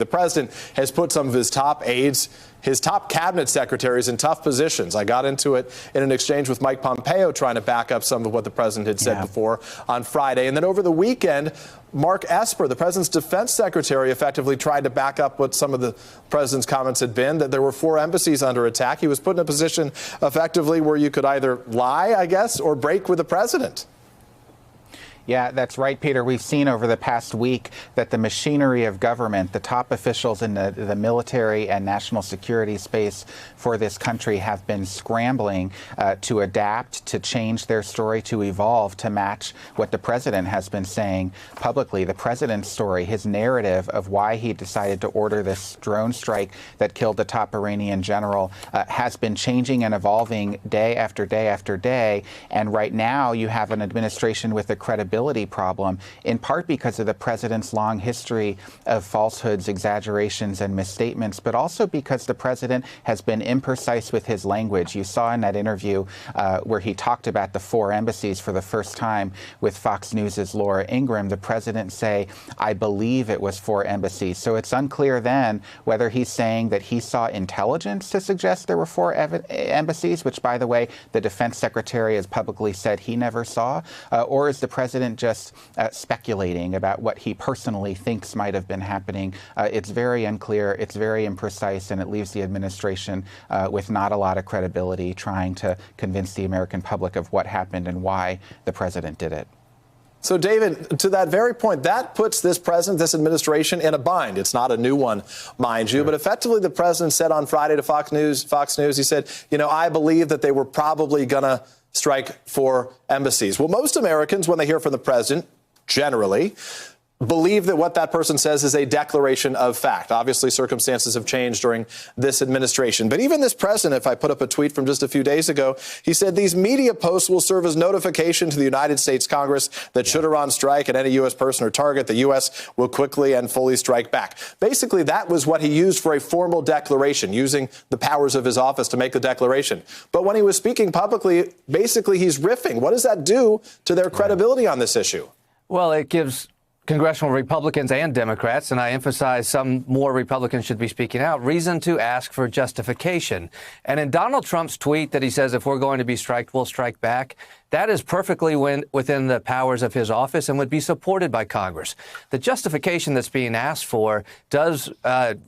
The president has put some of his top aides, his top cabinet secretaries in tough positions. I got into it in an exchange with Mike Pompeo trying to back up some of what the president had said before on Friday. And then over the weekend, Mark Esper, the president's defense secretary, effectively tried to back up what some of the president's comments had been, that there were 4 embassies under attack. He was put in a position effectively where you could either lie, I guess, or break with the president. Yeah, that's right, Peter. We've seen over the past week that the machinery of government, the top officials in the military and national security space for this country have been scrambling to adapt, to change their story, to evolve, to match what the president has been saying publicly. The president's story, his narrative of why he decided to order this drone strike that killed the top Iranian general has been changing and evolving day after day after day. And right now you have an administration with a credibility problem, in part because of the president's long history of falsehoods, exaggerations, and misstatements, but also because the president has been imprecise with his language. You saw in that interview where he talked about the 4 embassies for the first time with Fox News' Laura Ingraham, the president say, I believe it was 4 embassies. So it's unclear then whether he's saying that he saw intelligence to suggest there were 4 embassies, which, by the way, the defense secretary has publicly said he never saw, or is the president just speculating about what he personally thinks might have been happening. It's very unclear, it's very imprecise, and it leaves the administration with not a lot of credibility trying to convince the American public of what happened and why the president did it. So, David, to that very point, that puts this president, this administration in a bind. It's not a new one, mind you, but effectively the president said on Friday to Fox News, he said, I believe that they were probably going to strike 4 embassies. Well, most Americans, when they hear from the president, generally believe that what that person says is a declaration of fact. Obviously, circumstances have changed during this administration. But even this president, if I put up a tweet from just a few days ago, he said these media posts will serve as notification to the United States Congress that should Iran strike at any U.S. person or target, the U.S. will quickly and fully strike back. Basically, that was what he used for a formal declaration, using the powers of his office to make the declaration. But when he was speaking publicly, basically he's riffing. What does that do to their credibility on this issue? Well, it gives congressional Republicans and Democrats, and I emphasize some more Republicans should be speaking out, reason to ask for justification. And in Donald Trump's tweet that he says, if we're going to be striked, we'll strike back, that is perfectly within the powers of his office and would be supported by Congress. The justification that's being asked for does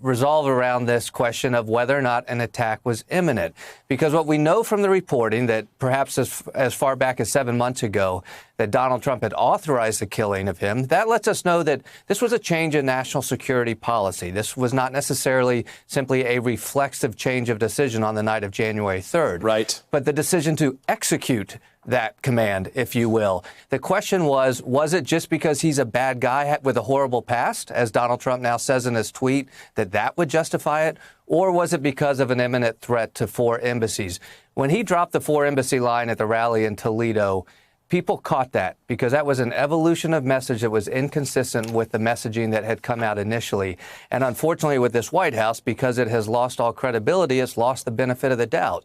resolve around this question of whether or not an attack was imminent. Because what we know from the reporting that perhaps as far back as 7 months ago, that Donald Trump had authorized the killing of him, that lets us know that this was a change in national security policy. This was not necessarily simply a reflexive change of decision on the night of January 3rd. Right. But the decision to execute that command, if you will. The question was it just because he's a bad guy with a horrible past, as Donald Trump now says in his tweet, that would justify it? Or was it because of an imminent threat to 4 embassies? When he dropped the 4 embassy line at the rally in Toledo, people caught that because that was an evolution of message that was inconsistent with the messaging that had come out initially. And unfortunately with this White House, because it has lost all credibility, it's lost the benefit of the doubt.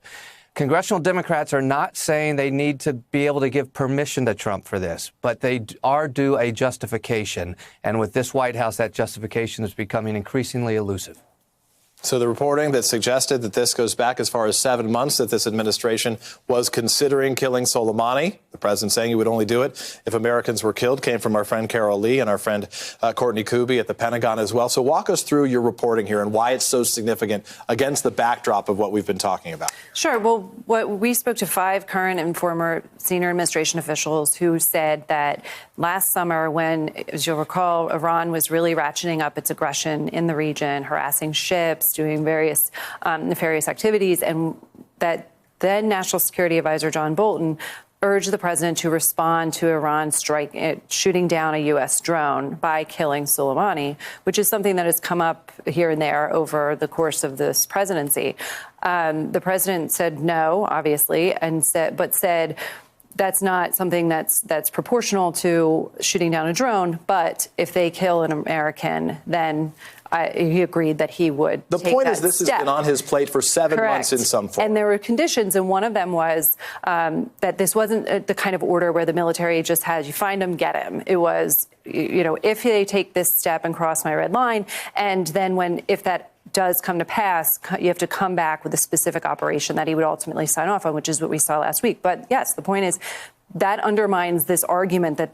Congressional Democrats are not saying they need to be able to give permission to Trump for this, but they are due a justification. And with this White House, that justification is becoming increasingly elusive. So the reporting that suggested that this goes back as far as 7 months, that this administration was considering killing Soleimani, the president saying he would only do it if Americans were killed, came from our friend Carol Lee and our friend Courtney Kuby at the Pentagon as well. So walk us through your reporting here and why it's so significant against the backdrop of what we've been talking about. Sure. Well, we spoke to 5 current and former senior administration officials who said that last summer when, as you'll recall, Iran was really ratcheting up its aggression in the region, harassing ships, doing various nefarious activities, and that then National Security Advisor John Bolton urged the president to respond to Iran shooting down a U.S. drone by killing Soleimani, which is something that has come up here and there over the course of this presidency. The president said no, obviously, but said that's not something that's proportional to shooting down a drone. But if they kill an American, then he agreed that he would The take point that is this step. has been on his plate for 7 months in some form. And there were conditions, and one of them was that this wasn't the kind of order where the military just has, you find him, get him. It was, if they take this step and cross my red line, and then if that does come to pass, you have to come back with a specific operation that he would ultimately sign off on, which is what we saw last week. But yes, the point is that undermines this argument that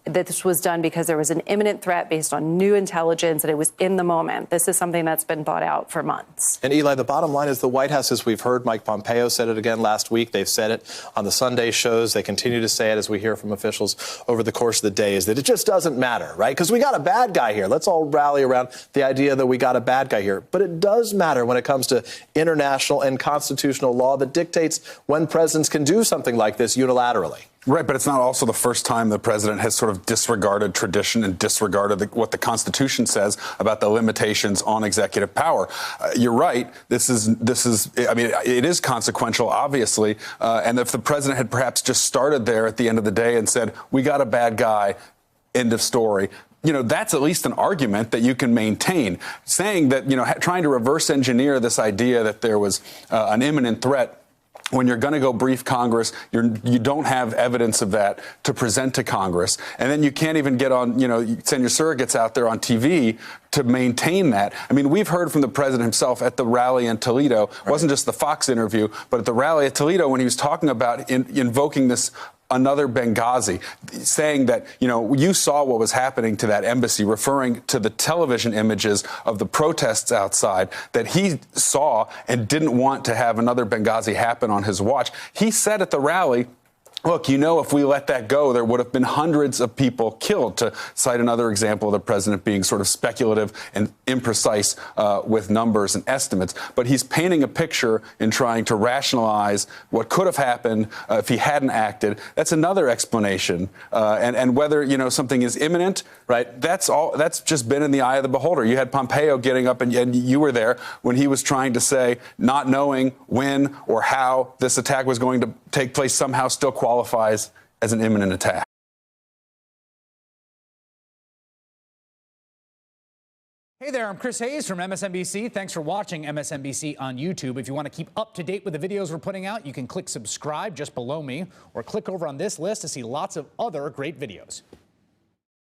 that this was done because there was an imminent threat based on new intelligence, and it was in the moment. This is something that's been thought out for months. And Eli, the bottom line is the White House, as we've heard, Mike Pompeo said it again last week. They've said it on the Sunday shows. They continue to say it as we hear from officials over the course of the day, is that it just doesn't matter, right? Because we got a bad guy here. Let's all rally around the idea that we got a bad guy here. But it does matter when it comes to international and constitutional law that dictates when presidents can do something like this unilaterally. Right, but it's not also the first time the president has sort of disregarded tradition and disregarded what the Constitution says about the limitations on executive power. You're right. This is. I mean, it is consequential, obviously. And if the president had perhaps just started there at the end of the day and said, "We got a bad guy," end of story. That's at least an argument that you can maintain. Saying that, trying to reverse engineer this idea that there was an imminent threat when you're going to go brief Congress, you don't have evidence of that to present to Congress. And then you can't even get on, send your surrogates out there on TV to maintain that. I mean, we've heard from the president himself at the rally in Toledo. It wasn't just the Fox interview, but at the rally at Toledo when he was talking about invoking this another Benghazi, saying that, you saw what was happening to that embassy, referring to the television images of the protests outside that he saw and didn't want to have another Benghazi happen on his watch. He said at the rally, look, if we let that go, there would have been hundreds of people killed, to cite another example of the president being sort of speculative and imprecise with numbers and estimates. But he's painting a picture in trying to rationalize what could have happened if he hadn't acted. That's another explanation. And whether, something is imminent, right, that's just been in the eye of the beholder. You had Pompeo getting up, and you were there when he was trying to say not knowing when or how this attack was going to take place somehow still qualifies as an imminent attack. Hey there, I'm Chris Hayes from MSNBC. Thanks for watching MSNBC on YouTube. If you want to keep up to date with the videos we're putting out, you can click subscribe just below me, or click over on this list to see lots of other great videos.